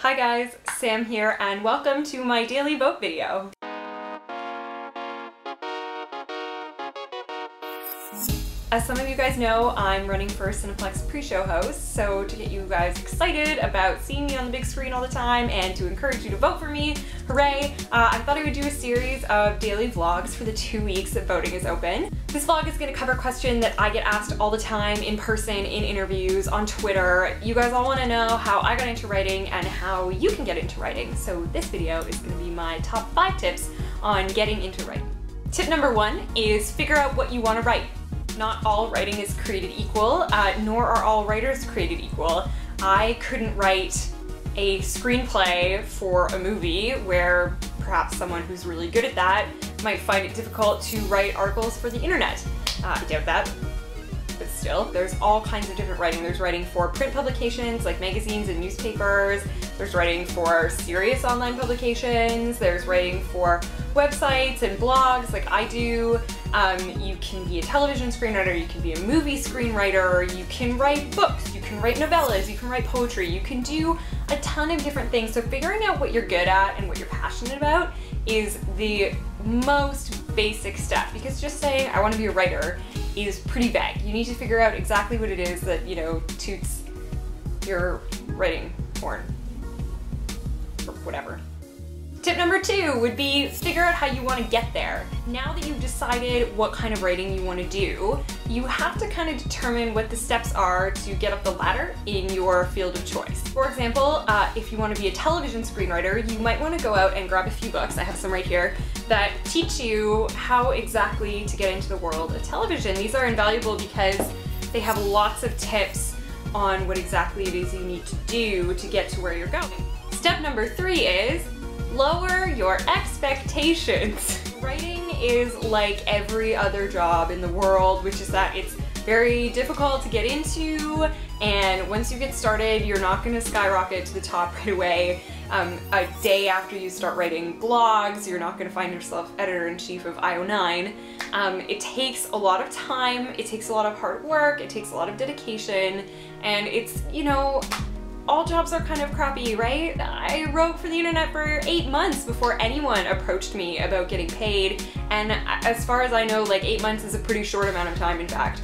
Hi guys, Sam here and welcome to my daily vote video. As some of you guys know, I'm running for Cineplex pre-show host, so to get you guys excited about seeing me on the big screen all the time and to encourage you to vote for me, hooray, I thought I would do a series of daily vlogs for the 2 weeks that voting is open. This vlog is going to cover a question that I get asked all the time in person, in interviews, on Twitter. You guys all want to know how I got into writing and how you can get into writing, so this video is going to be my top 5 tips on getting into writing. Tip number 1 is figure out what you want to write. Not all writing is created equal, nor are all writers created equal. I couldn't write a screenplay for a movie where perhaps someone who's really good at that might find it difficult to write articles for the internet. I doubt that, but still, there's all kinds of different writing. There's writing for print publications like magazines and newspapers. There's writing for serious online publications. There's writing for websites and blogs like I do. You can be a television screenwriter, you can be a movie screenwriter, you can write books, you can write novellas, you can write poetry, you can do a ton of different things. So figuring out what you're good at and what you're passionate about is the most basic step, because just saying I want to be a writer is pretty vague. You need to figure out exactly what it is that, you know, toots your writing horn or whatever. Tip number 2 would be figure out how you want to get there. Now that you've decided what kind of writing you want to do, you have to kind of determine what the steps are to get up the ladder in your field of choice. For example, if you want to be a television screenwriter, you might want to go out and grab a few books, I have some right here, that teach you how exactly to get into the world of television. These are invaluable because they have lots of tips on what exactly it is you need to do to get to where you're going. Step number 3 is lower your expectations. Writing is like every other job in the world, which is that it's very difficult to get into, and once you get started, you're not going to skyrocket to the top right away. A day after you start writing blogs, you're not going to find yourself editor-in-chief of IO9. It takes a lot of time, it takes a lot of hard work, it takes a lot of dedication, and it's, you know, all jobs are kind of crappy, right? I wrote for the internet for 8 months before anyone approached me about getting paid, and as far as I know, like 8 months is a pretty short amount of time, in fact.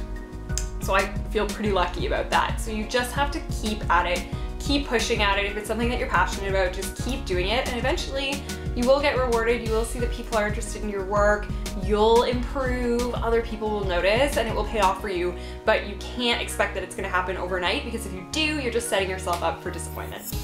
So I feel pretty lucky about that. So you just have to keep at it, keep pushing at it. If it's something that you're passionate about, just keep doing it, and eventually you will get rewarded. You will see that people are interested in your work. You'll improve, other people will notice, and it will pay off for you, but you can't expect that it's going to happen overnight, because if you do, you're just setting yourself up for disappointment.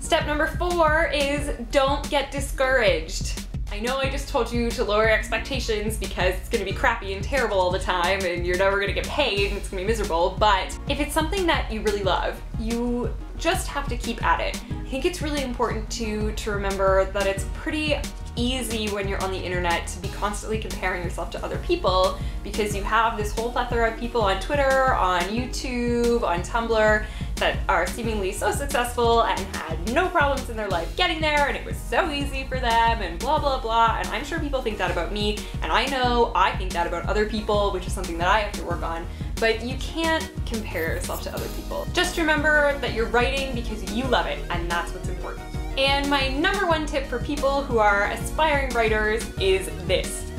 Step number 4 is don't get discouraged. I know I just told you to lower your expectations because it's going to be crappy and terrible all the time and you're never going to get paid and it's going to be miserable, but if it's something that you really love, you just have to keep at it. I think it's really important to remember that it's pretty easy when you're on the internet to be constantly comparing yourself to other people, because you have this whole plethora of people on Twitter, on YouTube, on Tumblr that are seemingly so successful and had no problems in their life getting there, and it was so easy for them, and blah blah blah. And I'm sure people think that about me, and I know I think that about other people, which is something that I have to work on. But you can't compare yourself to other people. Just remember that you're writing because you love it, and that's what's important. And my number 1 tip for people who are aspiring writers is this: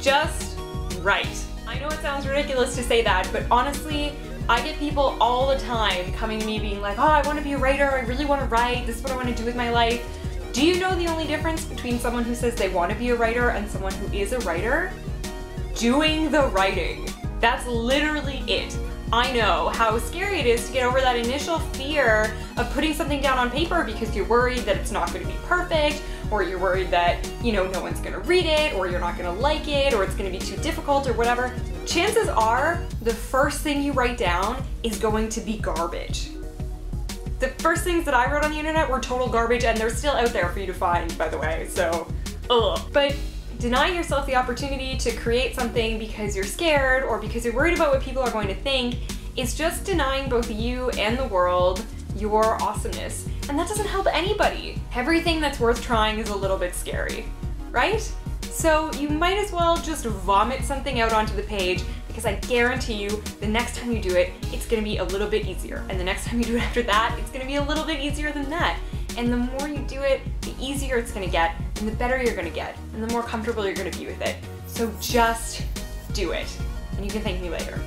just write. I know it sounds ridiculous to say that, but honestly, I get people all the time coming to me being like, oh, I want to be a writer, I really want to write, this is what I want to do with my life. Do you know the only difference between someone who says they want to be a writer and someone who is a writer? Doing the writing. That's literally it. I know how scary it is to get over that initial fear of putting something down on paper because you're worried that it's not going to be perfect, or you're worried that, you know, no one's going to read it, or you're not going to like it, or it's going to be too difficult, or whatever. Chances are the first thing you write down is going to be garbage. The first things that I wrote on the internet were total garbage, and they're still out there for you to find, by the way, so ugh. But denying yourself the opportunity to create something because you're scared or because you're worried about what people are going to think is just denying both you and the world your awesomeness. And that doesn't help anybody. Everything that's worth trying is a little bit scary, right? So you might as well just vomit something out onto the page because I guarantee you the next time you do it, it's gonna be a little bit easier. And the next time you do it after that, it's gonna be a little bit easier than that. And the more you do it, the easier it's gonna get, and the better you're gonna get, and the more comfortable you're gonna be with it. So just do it, and you can thank me later.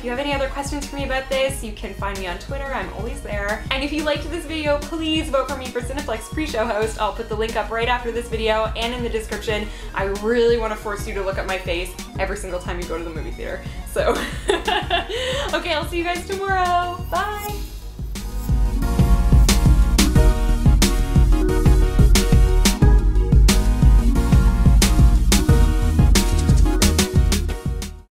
If you have any other questions for me about this, you can find me on Twitter, I'm always there. And if you liked this video, please vote for me for Cineplex pre-show host. I'll put the link up right after this video and in the description. I really want to force you to look at my face every single time you go to the movie theater. So, okay, I'll see you guys tomorrow. Bye!